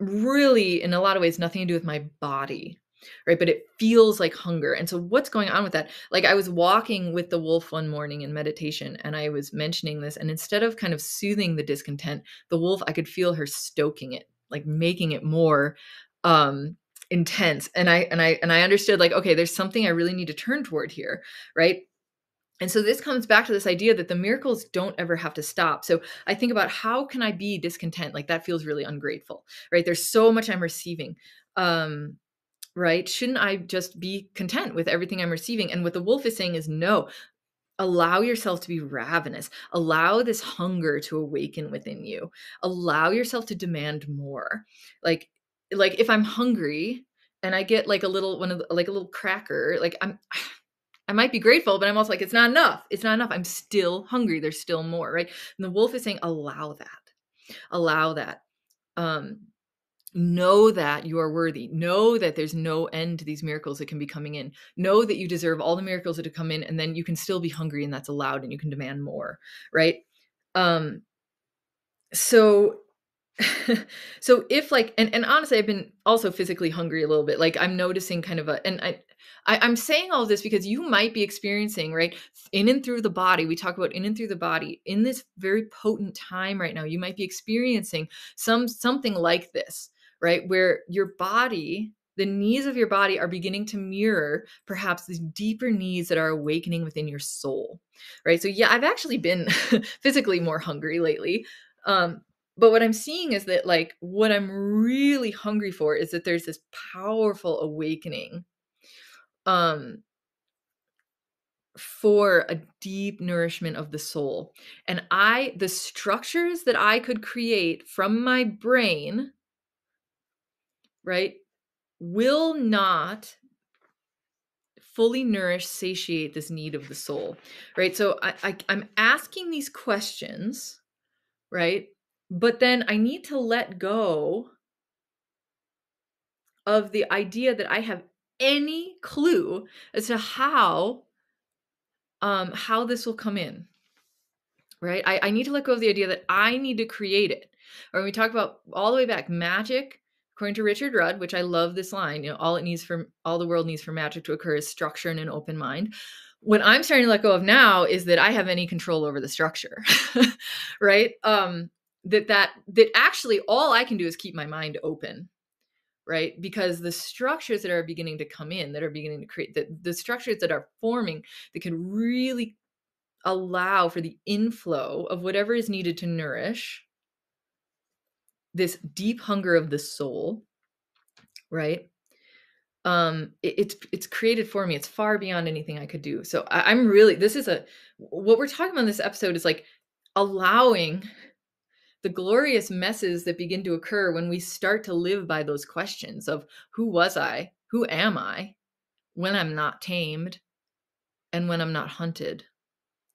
really, in a lot of ways, nothing to do with my body, right? But it feels like hunger. And so what's going on with that? Like, I was walking with the wolf one morning in meditation, and I was mentioning this, and instead of kind of soothing the discontent, the wolf, I could feel her stoking it, like making it more intense. And I understood, like, okay, there's something I really need to turn toward here, right? And so this comes back to this idea that the miracles don't ever have to stop. So I think about, how can I be discontent? Like, that feels really ungrateful, right? There's so much I'm receiving. Um, right? Shouldn't I just be content with everything I'm receiving? And what the wolf is saying is, no, allow yourself to be ravenous. Allow this hunger to awaken within you. Allow yourself to demand more. Like, if I'm hungry and I get like a little like a little cracker, like I might be grateful, but I'm also like, it's not enough. It's not enough. I'm still hungry. There's still more, right? And the wolf is saying, allow that. Allow that. Um, know that you are worthy. Know that there's no end to these miracles that can be coming in. Know that you deserve all the miracles that have come in, and then you can still be hungry, and that's allowed, and you can demand more, right? Um, so so if like, and honestly, I've been also physically hungry a little bit. Like, I'm noticing kind of I'm saying all of this because you might be experiencing, right, in and through the body. We talk about in and through the body in this very potent time right now. You might be experiencing something like this, right, where your body, the needs of your body, are beginning to mirror perhaps these deeper needs that are awakening within your soul, right? So yeah, I've actually been physically more hungry lately. But what I'm seeing is that, like, what I'm really hungry for is that there's this powerful awakening um for a deep nourishment of the soul. And the structures that I could create from my brain, right, will not fully nourish, satiate this need of the soul, right? So I'm asking these questions, right? But then I need to let go of the idea that I have any clue as to how this will come in, right? I need to let go of the idea that I need to create it. Or when we talk about all the way back, magic, according to Richard Rudd, which I love this line, all the world needs for magic to occur is structure and an open mind. What I'm starting to let go of now is that I have any control over the structure, right? That actually all I can do is keep my mind open, right? Because the structures that are beginning to come in, that are beginning to create, the structures that are forming, that can really allow for the inflow of whatever is needed to nourish this deep hunger of the soul, right? It's created for me. It's far beyond anything I could do. So I'm really, what we're talking about in this episode is like allowing the glorious messes that begin to occur when we start to live by those questions of, who was I? Who am I when I'm not tamed and when I'm not hunted?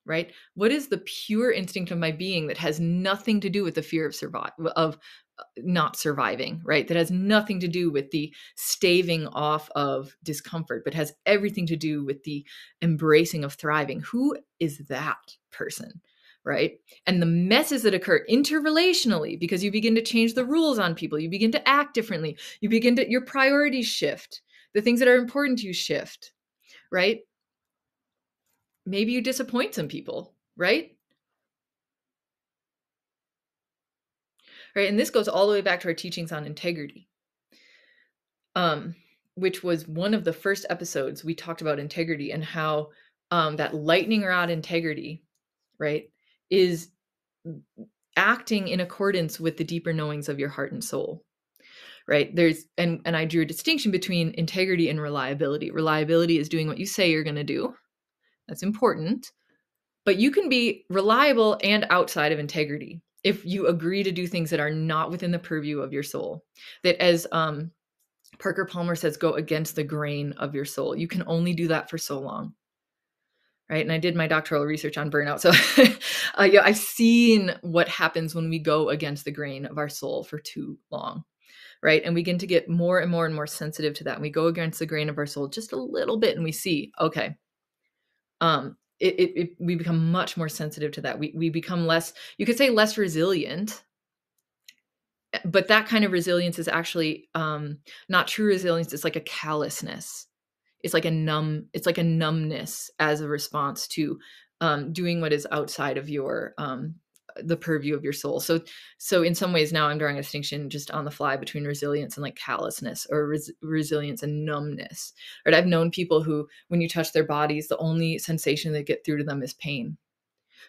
Right? What is the pure instinct of my being that has nothing to do with the fear of not surviving, right? That has nothing to do with the staving off of discomfort, but has everything to do with the embracing of thriving. Who is that person? Right? And the messes that occur interrelationally, because you begin to change the rules on people, you begin to act differently, your priorities shift, the things that are important to you shift, right? Maybe you disappoint some people, right? Right. And this goes all the way back to our teachings on integrity. Um, which was one of the first episodes, we talked about integrity and how that lightning rod integrity, right, is acting in accordance with the deeper knowings of your heart and soul. Right. There's and I drew a distinction between integrity and reliability. Reliability is doing what you say you're going to do. That's important. But you can be reliable and outside of integrity if you agree to do things that are not within the purview of your soul. That, as Parker Palmer says, go against the grain of your soul. You can only do that for so long. Right. And I did my doctoral research on burnout. So yeah, I've seen what happens when we go against the grain of our soul for too long. Right. And we begin to get more and more and more sensitive to that. And we go against the grain of our soul just a little bit and we see, okay, we become much more sensitive to that. We become less, you could say less resilient, but that kind of resilience is actually not true resilience. It's like a callousness. It's like a numbness as a response to doing what is outside of your the purview of your soul. So in some ways now I'm drawing a distinction just on the fly between resilience and like callousness, or resilience and numbness. Right? I've known people who, when you touch their bodies, the only sensation that get through to them is pain,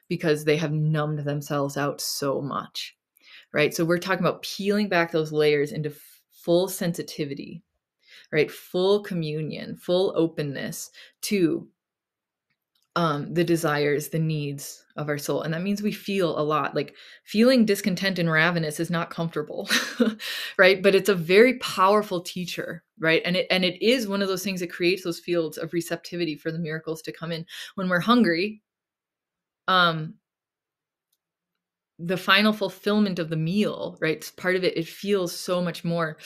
because they have numbed themselves out so much. Right? So we're talking about peeling back those layers into full sensitivity, right? Full communion, full openness to the desires, the needs of our soul. And that means we feel a lot. Like, feeling discontent and ravenous is not comfortable, right? But it's a very powerful teacher, right? And it is one of those things that creates those fields of receptivity for the miracles to come in. When we're hungry, the final fulfillment of the meal, right? Part of it, it feels so much more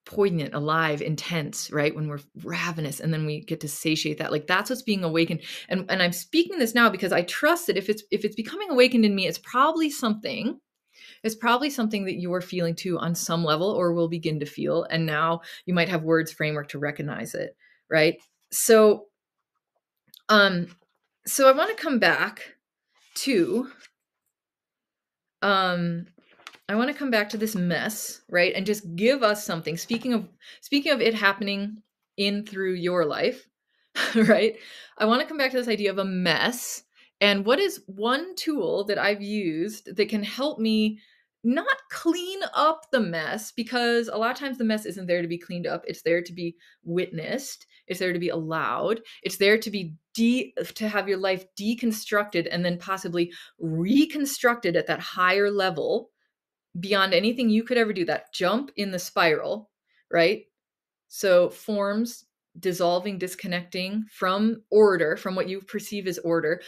poignant, alive, intense, right? When we're ravenous, and then we get to satiate that. Like, that's what's being awakened. And I'm speaking this now because I trust that if it's becoming awakened in me, it's probably something that you're feeling too on some level, or will begin to feel. And now you might have words framework to recognize it, right? So I want to come back to this mess, right? And just give us something. Speaking of it happening in through your life, right? I want to come back to this idea of a mess. And what is one tool that I've used that can help me not clean up the mess? Because a lot of times the mess isn't there to be cleaned up. It's there to be witnessed. It's there to be allowed. It's there to be to have your life deconstructed and then possibly reconstructed at that higher level, beyond anything you could ever do. That jump in the spiral, right? So forms dissolving, disconnecting from order, from what you perceive as order,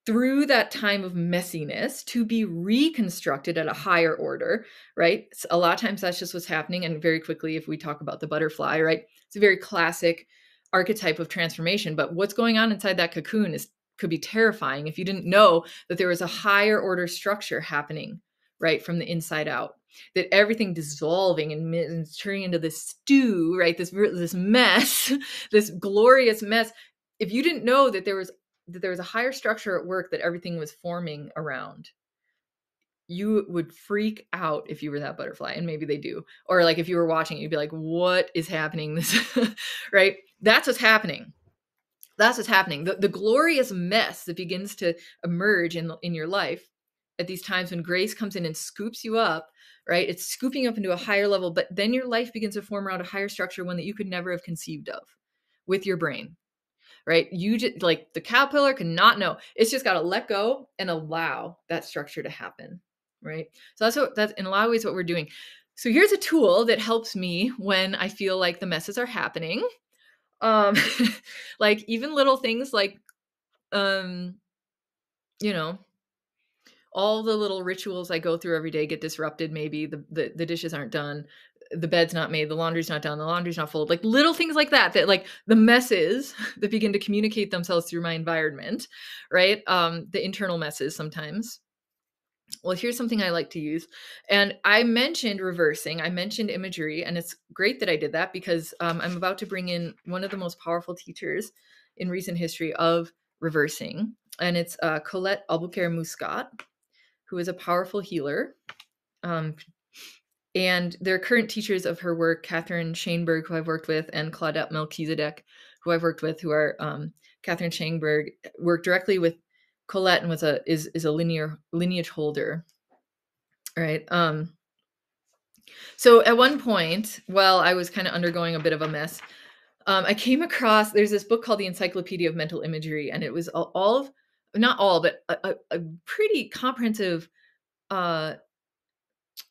through that time of messiness to be reconstructed at a higher order, right? So a lot of times that's just what's happening. And very quickly, if we talk about the butterfly, right? It's a very classic archetype of transformation. But what's going on inside that cocoon could be terrifying if you didn't know that there was a higher order structure happening, right? From the inside out, that everything dissolving and turning into this stew, right? This mess, this glorious mess. If you didn't know that there was a higher structure at work that everything was forming around, you would freak out if you were that butterfly. And maybe they do. Or like if you were watching, you'd be like, what is happening? This, right? That's what's happening. That's what's happening. The glorious mess that begins to emerge in your life at these times when grace comes in and scoops you up, right? It's scooping up into a higher level, but then your life begins to form around a higher structure, one that you could never have conceived of with your brain. Right? You just, like, the caterpillar cannot know. It's just got to let go and allow that structure to happen. Right? So that's in a lot of ways what we're doing. So here's a tool that helps me when I feel like the messes are happening. Like even little things like, all the little rituals I go through every day get disrupted. Maybe the dishes aren't done, the bed's not made, the laundry's not done, the laundry's not folded, like little things like that, like the messes that begin to communicate themselves through my environment, right? The internal messes sometimes. Well, here's something I like to use. And I mentioned reversing, I mentioned imagery, and it's great that I did that because I'm about to bring in one of the most powerful teachers in recent history of reversing. And it's Colette Albuquerque Muscat, who is a powerful healer. And their current teachers of her work, Catherine Shainberg, who I've worked with, and Claudette Melchizedek, who I've worked with, who are Catherine Shainberg worked directly with Colette and is a lineage holder, right? So at one point, while I was kind of undergoing a bit of a mess, I came across there's this book called the Encyclopedia of Mental Imagery, and it was all of not all, but a pretty comprehensive uh,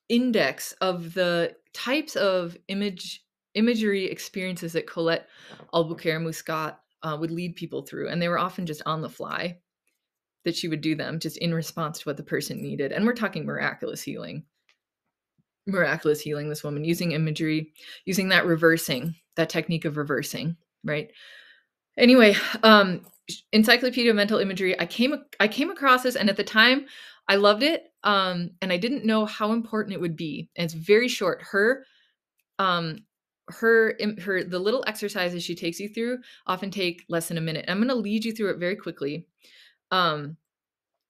index of the types of imagery experiences that Colette Albuquerque-Muscat would lead people through, and they were often just on the fly that she would do them just in response to what the person needed. And we're talking miraculous healing, this woman using imagery, using that technique of reversing, right? Anyway, Encyclopedia of Mental Imagery, I came across this, and at the time I loved it, and I didn't know how important it would be. And it's very short. The little exercises she takes you through often take less than a minute. I'm going to lead you through it very quickly.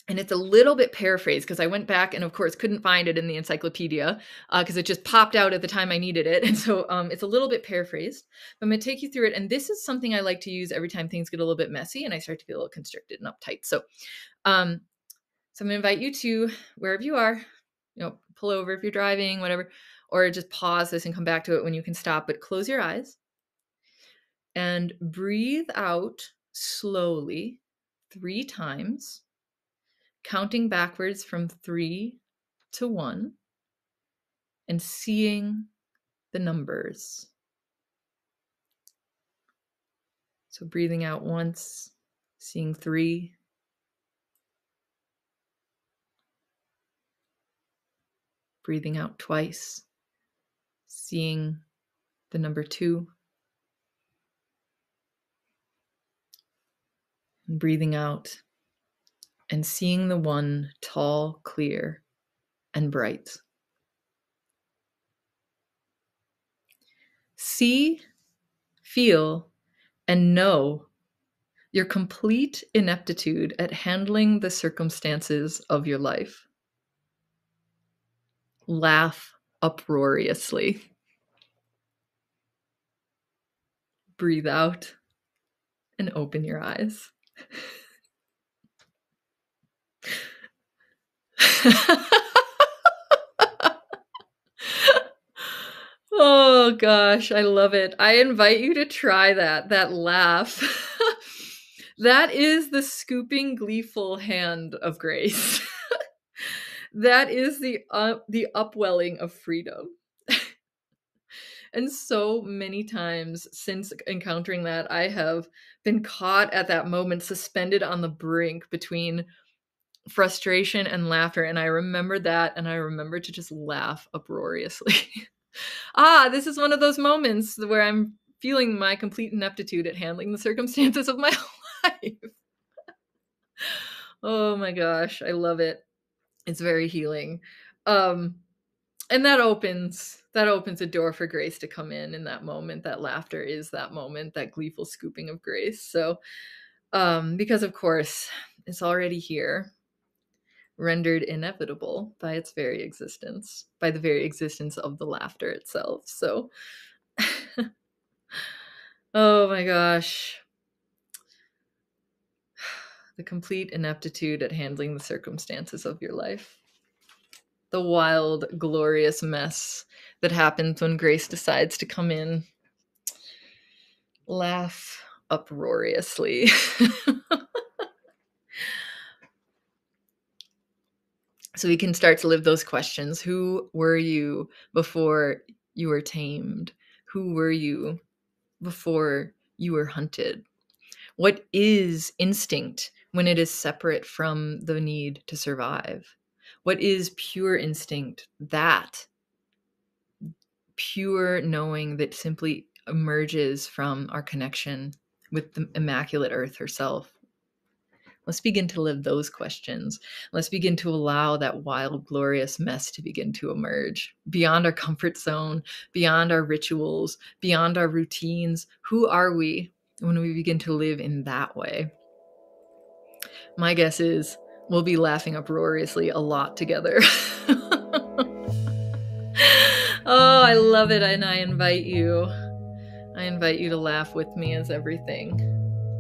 And it's a little bit paraphrased because I went back and, of course, couldn't find it in the encyclopedia because it just popped out at the time I needed it. And so it's a little bit paraphrased. But I'm going to take you through it. And this is something I like to use every time things get a little bit messy and I start to feel a little constricted and uptight. So, I'm going to invite you to wherever you are, pull over if you're driving, whatever, or just pause this and come back to it when you can stop. But close your eyes and breathe out slowly 3 times. Counting backwards from 3 to 1 and seeing the numbers. So breathing out once, seeing 3. Breathing out twice, seeing the number 2. And breathing out and seeing the 1 tall, clear, and bright. See, feel, and know your complete ineptitude at handling the circumstances of your life. Laugh uproariously. Breathe out and open your eyes. Oh gosh, I love it. I invite you to try that laugh. That is the scooping, gleeful hand of grace. That is the upwelling of freedom. And so many times since encountering that, I have been caught at that moment, suspended on the brink between frustration and laughter. And I remember that, and I remember to just laugh uproariously. This is one of those moments where I'm feeling my complete ineptitude at handling the circumstances of my life. Oh my gosh, I love it. It's very healing. And that opens a door for grace to come in that moment. That laughter is that moment, that gleeful scooping of grace. So, because of course it's already here, rendered inevitable by its very existence, by the very existence of the laughter itself. So, oh my gosh. The complete ineptitude at handling the circumstances of your life. The wild, glorious mess that happens when grace decides to come in. Laugh uproariously. So we can start to live those questions. Who were you before you were tamed? Who were you before you were hunted? What is instinct when it is separate from the need to survive? What is pure instinct? That pure knowing that simply emerges from our connection with the immaculate earth herself. Let's begin to live those questions. Let's begin to allow that wild, glorious mess to begin to emerge beyond our comfort zone, beyond our rituals, beyond our routines. Who are we when we begin to live in that way? My guess is we'll be laughing uproariously a lot together. Oh, I love it. And I invite you to laugh with me as everything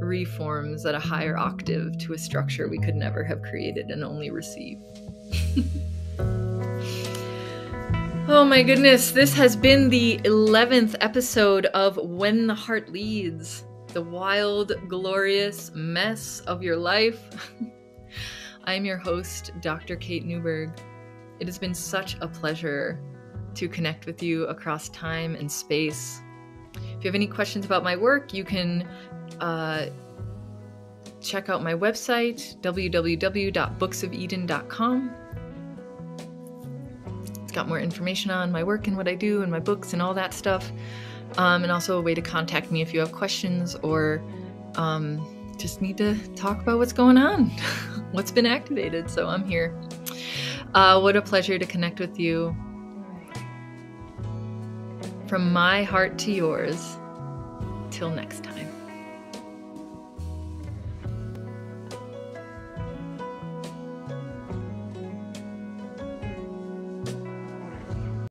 reforms at a higher octave to a structure we could never have created and only receive. Oh my goodness, this has been the 11th episode of When the Heart Leads, the wild, glorious mess of your life. I'm your host, Dr. Kate Newburgh. It has been such a pleasure to connect with you across time and space. If you have any questions about my work, you can check out my website, www.booksofeden.com. It's got more information on my work and what I do and my books and all that stuff. And also a way to contact me if you have questions or just need to talk about what's going on, what's been activated. So I'm here. What a pleasure to connect with you. From my heart to yours. Till next time.